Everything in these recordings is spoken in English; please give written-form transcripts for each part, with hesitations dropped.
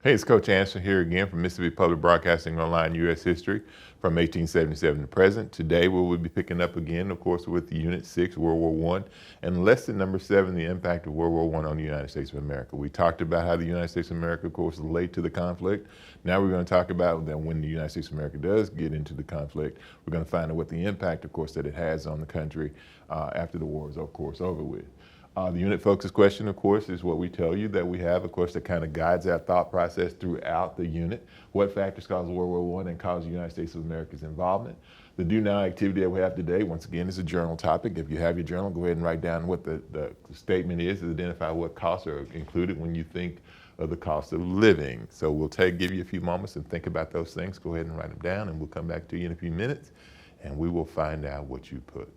Hey, it's Coach Anson here again from Mississippi Public Broadcasting Online U.S. History from 1877 to present. Today we will be picking up again, of course, with Unit 6, World War I, and lesson number 7, the impact of World War I on the United States of America. We talked about how the United States of America, of course, is late to the conflict. Now we're going to talk about that when the United States of America does get into the conflict, we're going to find out what the impact, of course, that it has on the country after the war is, of course, over with. The unit focus question, of course, is what we tell you that we have, of course, that kind of guides our thought process throughout the unit. What factors caused World War I and caused the United States of America's involvement? The do now activity that we have today, once again, is a journal topic. If you have your journal, go ahead and write down what the statement is to identify what costs are included when you think of the cost of living. So we'll give you a few moments and think about those things. Go ahead and write them down, and we'll come back to you in a few minutes, and we will find out what you put.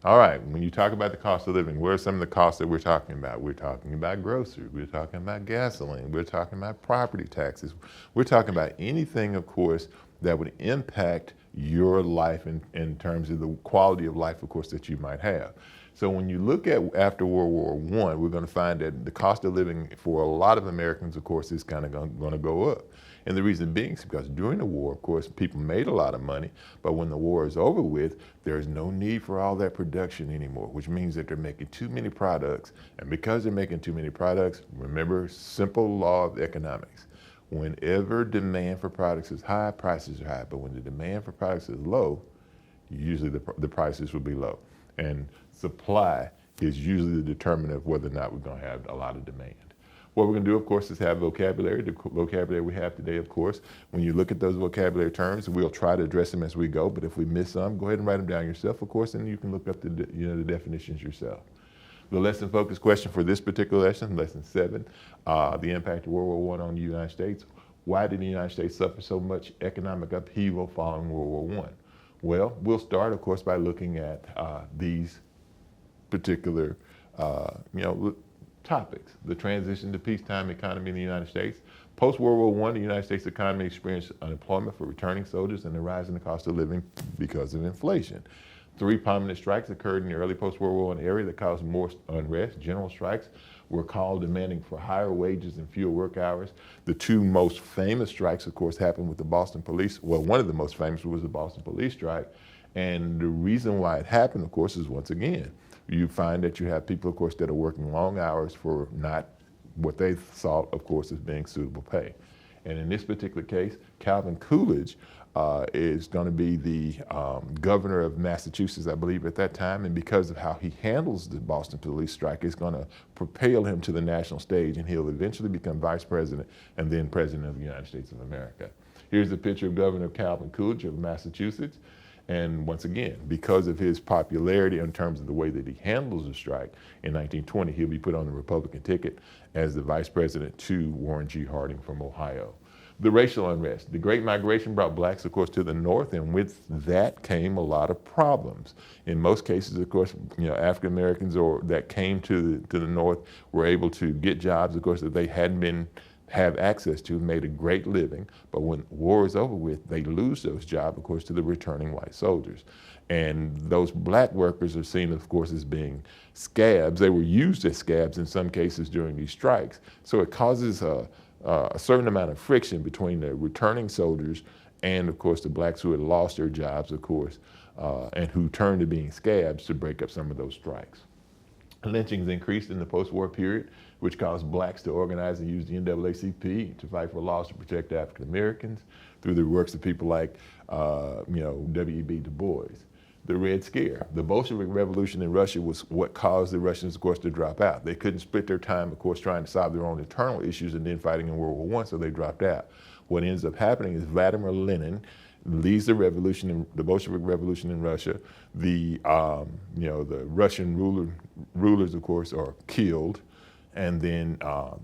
All right, when you talk about the cost of living, what are some of the costs that we're talking about? We're talking about groceries, we're talking about gasoline, we're talking about property taxes. We're talking about anything, of course, that would impact your life in terms of the quality of life, of course, that you might have. So when you look at after World War I, we're going to find that the cost of living for a lot of Americans, of course, is kind of going to go up. And the reason being is because during the war, of course, people made a lot of money, but when the war is over with, there's no need for all that production anymore, which means that they're making too many products. And because they're making too many products, remember, simple law of economics. Whenever demand for products is high, prices are high. But when the demand for products is low, usually the prices will be low. And supply is usually the determinant of whether or not we're going to have a lot of demand. What we're going to do, of course, is have vocabulary. The vocabulary we have today, of course, when you look at those vocabulary terms, we'll try to address them as we go. But if we miss some, go ahead and write them down yourself, of course, and you can look up the definitions yourself. The lesson focus question for this particular lesson, lesson 7, the impact of World War I on the United States. Why did the United States suffer so much economic upheaval following World War I? Well, we'll start, of course, by looking at these particular, topics. The transition to peacetime economy in the United States. Post-World War I, the United States economy experienced unemployment for returning soldiers and a rise in the cost of living because of inflation. 3 prominent strikes occurred in the early post-World War I area that caused more unrest. General strikes were called demanding for higher wages and fewer work hours. The 2 most famous strikes, of course, happened with the Boston police. Well, one of the most famous was the Boston police strike. And the reason why it happened, of course, is once again, you find that you have people, of course, that are working long hours for not what they thought, of course, as being suitable pay. And in this particular case, Calvin Coolidge is going to be the governor of Massachusetts, I believe, at that time. And because of how he handles the Boston police strike, it's going to propel him to the national stage, and he'll eventually become vice president and then president of the United States of America. Here's a picture of Governor Calvin Coolidge of Massachusetts. And once again, because of his popularity in terms of the way that he handles the strike, in 1920, he'll be put on the Republican ticket as the vice president to Warren G. Harding from Ohio. The racial unrest. The Great Migration brought blacks, of course, to the north, and with that came a lot of problems. In most cases, of course, African Americans or that came to the north were able to get jobs, of course, that they hadn't have access to, made a great living. But when war is over with, they lose those jobs, of course, to the returning white soldiers. And those black workers are seen, of course, as being scabs. They were used as scabs in some cases during these strikes. So it causes a certain amount of friction between the returning soldiers and, of course, the blacks who had lost their jobs, of course, and who turned to being scabs to break up some of those strikes. Lynchings increased in the post-war period, which caused blacks to organize and use the NAACP to fight for laws to protect African Americans through the works of people like, W.E.B. Du Bois. The Red Scare. The Bolshevik Revolution in Russia was what caused the Russians, of course, to drop out. They couldn't split their time, of course, trying to solve their own internal issues and then fighting in World War I, so they dropped out. What ends up happening is Vladimir Lenin leads the Bolshevik Revolution in Russia. The Russian rulers, of course, are killed, and then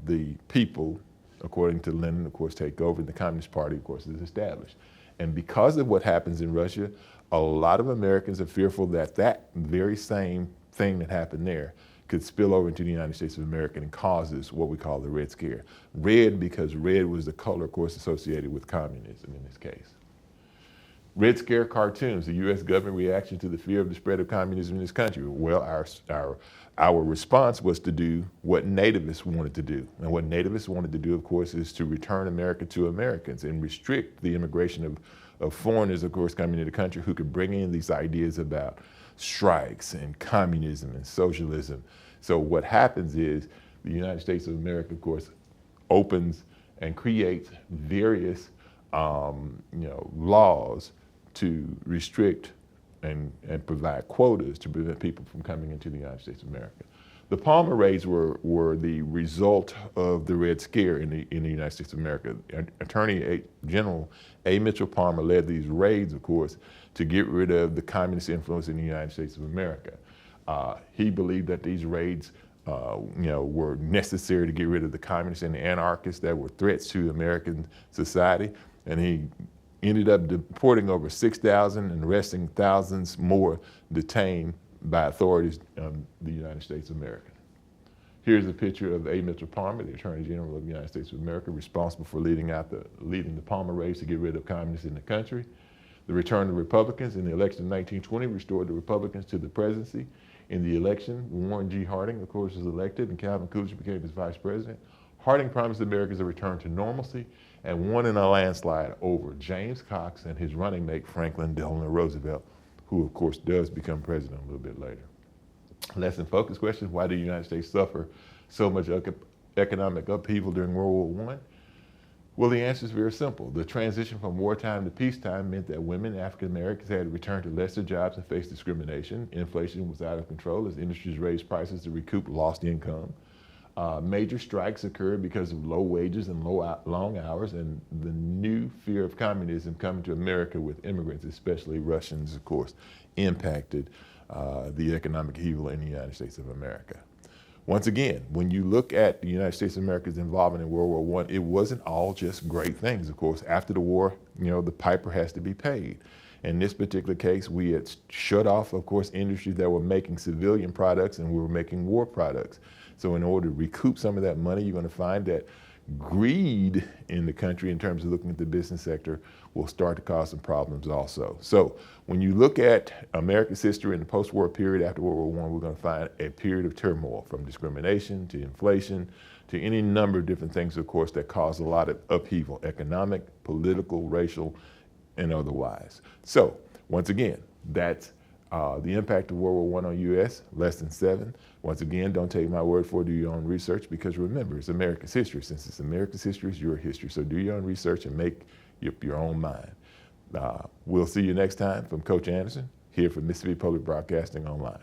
the people, according to Lenin, of course, take over, and the Communist Party, of course, is established. And because of what happens in Russia, a lot of Americans are fearful that that very same thing that happened there could spill over into the United States of America and causes what we call the Red Scare. Red because red was the color, of course, associated with communism in this case. Red Scare cartoons, the U.S. government reaction to the fear of the spread of communism in this country. Well, our response was to do what nativists wanted to do. And what nativists wanted to do, of course, is to return America to Americans and restrict the immigration of foreigners, of course, coming into the country who could bring in these ideas about strikes and communism and socialism. So what happens is the United States of America, of course, opens and creates various laws to restrict and provide quotas to prevent people from coming into the United States of America. The Palmer raids were the result of the Red Scare in the United States of America. Attorney General A. Mitchell Palmer led these raids, of course, to get rid of the communist influence in the United States of America. He believed that these raids were necessary to get rid of the communists and the anarchists that were threats to American society. And he ended up deporting over 6,000 and arresting thousands more detained by authorities in the United States of America. Here's a picture of A. Mitchell Palmer, the Attorney General of the United States of America, responsible for leading the Palmer raids to get rid of communists in the country. The return of Republicans in the election of 1920 restored the Republicans to the presidency. In the election, Warren G. Harding, of course, was elected, and Calvin Coolidge became his vice president. Harding promised Americans a return to normalcy and won in a landslide over James Cox and his running mate, Franklin Delano Roosevelt, who, of course, does become president a little bit later. Lesson focus question: why did the United States suffer so much economic upheaval during World War I? Well, the answer is very simple. The transition from wartime to peacetime meant that women, African Americans, had to return to lesser jobs and face discrimination. Inflation was out of control as industries raised prices to recoup lost income. Major strikes occurred because of low wages and long hours, and the new fear of communism coming to America with immigrants, especially Russians, of course, impacted the economic upheaval in the United States of America. Once again, when you look at the United States of America's involvement in World War I, it wasn't all just great things. Of course, after the war, the piper has to be paid. In this particular case, we had shut off, of course, industries that were making civilian products and we were making war products. So in order to recoup some of that money, you're going to find that greed in the country in terms of looking at the business sector will start to cause some problems also. So when you look at America's history in the post-war period after World War I, we're going to find a period of turmoil, from discrimination to inflation to any number of different things, of course, that cause a lot of upheaval: economic, political, racial, and otherwise. So once again, that's the impact of World War I on U.S., Lesson 7. Once again, don't take my word for it, do your own research, because remember, it's America's history. Since it's America's history, it's your history. So do your own research and make up your own mind. We'll see you next time. From Coach Anderson, here for Mississippi Public Broadcasting Online.